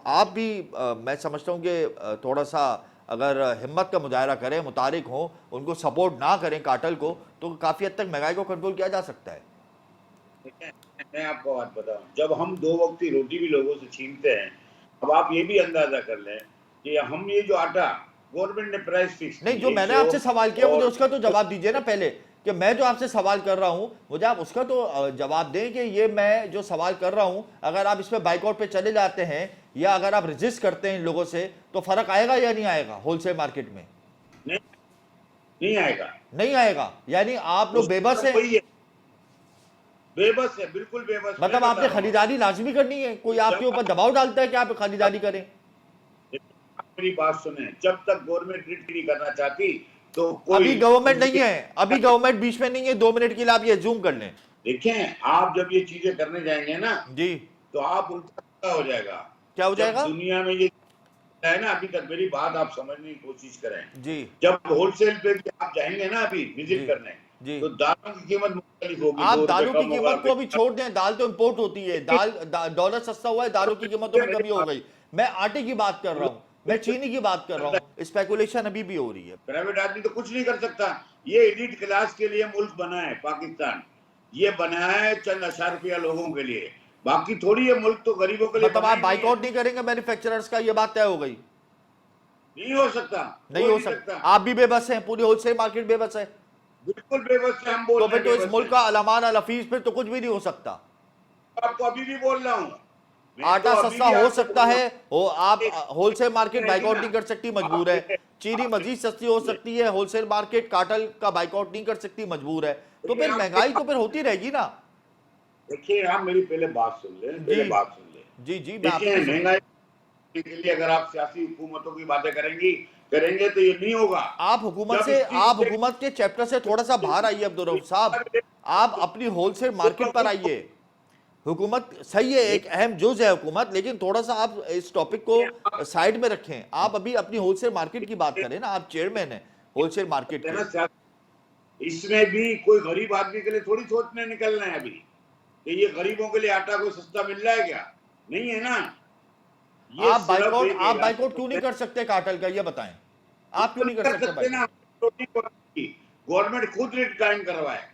आप भी मैं समझता हूँ कि थोड़ा सा अगर हिम्मत का मुजाहरा करें, मुतारिक हों, उनको सपोर्ट ना करें कार्टेल को, तो काफ़ी हद तक महंगाई को कंट्रोल किया जा सकता है। देखिए, मैं आपको बात बताऊं, जब हम 2 वक्त की रोटी भी लोगों से छीनते हैं, अब आप ये भी अंदाजा कर लें कि हम ये जो आटा गवर्नमेंट ने प्राइस फिक्स नहीं, की जो है मैंने 100 आपसे सवाल किया मुझे और उसका तो जवाब दीजिए ना पहले, कि मैं जो आपसे सवाल कर रहा हूं मुझे आप उसका तो जवाब दें कि ये मैं जो सवाल कर रहा हूं, अगर आप इसमें बाइकआउट पे चले जाते हैं या अगर आप रजिस्ट करते हैं इन लोगों से, तो फर्क आएगा या नहीं आएगा होलसेल मार्केट में? नहीं, नहीं आएगा। नहीं आएगा, यानी आप लोग उसका बेबस मतलब हैं। वही है, बेबस है, बिल्कुल बेबस, मैं मतलब बता आपने रहा हूं खरीदारी लाजमी करनी है, कोई आपको। आपके जब ऊपर दबाव डालता है कि आप खरीदारी करें? आप मेरी बात सुने, जब तक गवर्नमेंट रीट नहीं करना चाहती तो अभी कोई गवर्नमेंट नहीं उनके, है, अभी गवर्नमेंट बीच में नहीं है, 2 मिनट के लिए आप ये जूम कर लें। देखें आप जब ये चीजें करने जाएंगे ना, जी। तो आप उल्टा क्या हो जाएगा। क्या हो जब जाएगा? दुनिया में ये है ना, अभी तक मेरी बात आप समझने की कोशिश करें, जी। जब होलसेल पे भी आप जाएंगे ना अभी विजिट जी। करने, जी। तो दालों की कीमत मुख्तलिफ होगी, आप 2 रुपए दालों की कम होगा। कीमत को अभी छोड़ दें, दाल तो इंपोर्ट होती है, डॉलर सस्ता हुआ है, दालों की कीमतों में कमी हो गई। मैं आटे की बात कर रहा हूं, मैं चीनी की बात कर रहा हूं, स्पेकुलेशन अभी भी हो रही है। प्राइवेट आदमी तो कुछ नहीं कर सकता। ये एलिट क्लास के लिए मुल्क बना है पाकिस्तान, ये बनाया है चंद अशारफिया लोगों के लिए, बाकी थोड़ी ये मुल्क तो गरीबों के लिए मतलब बना आप ही नहीं है। बाइकआउट नहीं करेंगे मैन्युफैक्चरर्स का, ये बात तय हो गई? नहीं हो सकता, नहीं हो हो नहीं सकता, सकता, आप भी बेबस हैं, पूरी होलसेल मार्केट बेबस है। बिल्कुल बेबस है, हम बोल तो रहे फिर हैं तो इस बेबस है। मुल्क का अलामान अल हफीज फिर तो कुछ भी नहीं हो सकता। आपको अभी भी बोल रहा हूं, मैं तो आटा अभी सस्ता भी हो आपको सकता बोल रहा है, हो आप हूं, होलसेल मार्केट रहेगी बाइकआउट ना। नहीं कर सकती, मजबूर आप है। ये चीनी आप मजीद सस्ती हो ये सकती है, होलसेल मार्केट कार्टेल का बाइकआउट नहीं कर सकती, मजबूर है। तो देखिए फिर आप महंगाई तो फिर होती रहेगी ना। देखिए आप मेरी पहले बात सुन ले, जी। पहले बात सुन ले। जी। जी, मैं आपकी देखिए सुन रहा हूं। महंगाई के लिए अगर आप सियासी हुकूमतों की बातें करेंगे तो ये नहीं होगा। जब इसकी आप हुकूमत के चैप्टर से थोड़ा सा बाहर आइए अब्दुल रऊफ साहब। आप अपनी होलसेल मार्केट पर आइए। हुकूमत सही है, एक अहम जुज है हुकूमत, लेकिन थोड़ा सा आप इस टॉपिक को साइड में रखें। आप अभी अपनी होलसेल मार्केट की बात करें ना, आप चेयरमैन हैं होलसेल मार्केट के। इसमें भी कोई गरीब आदमी के लिए थोड़ी सोचने निकलना है अभी कि ये गरीबों के लिए आटा कोई सस्ता मिल रहा है क्या, नहीं है ना। ये सिर्फ एक आप ऐलान बाइकआउट क्यों नहीं कर सकते कार्टेल का, ये बताएं। आप क्यों नहीं कर कर सकते सकते ना। बाइकआउट? गवर्नमेंट खुद रेट कायम करवाए,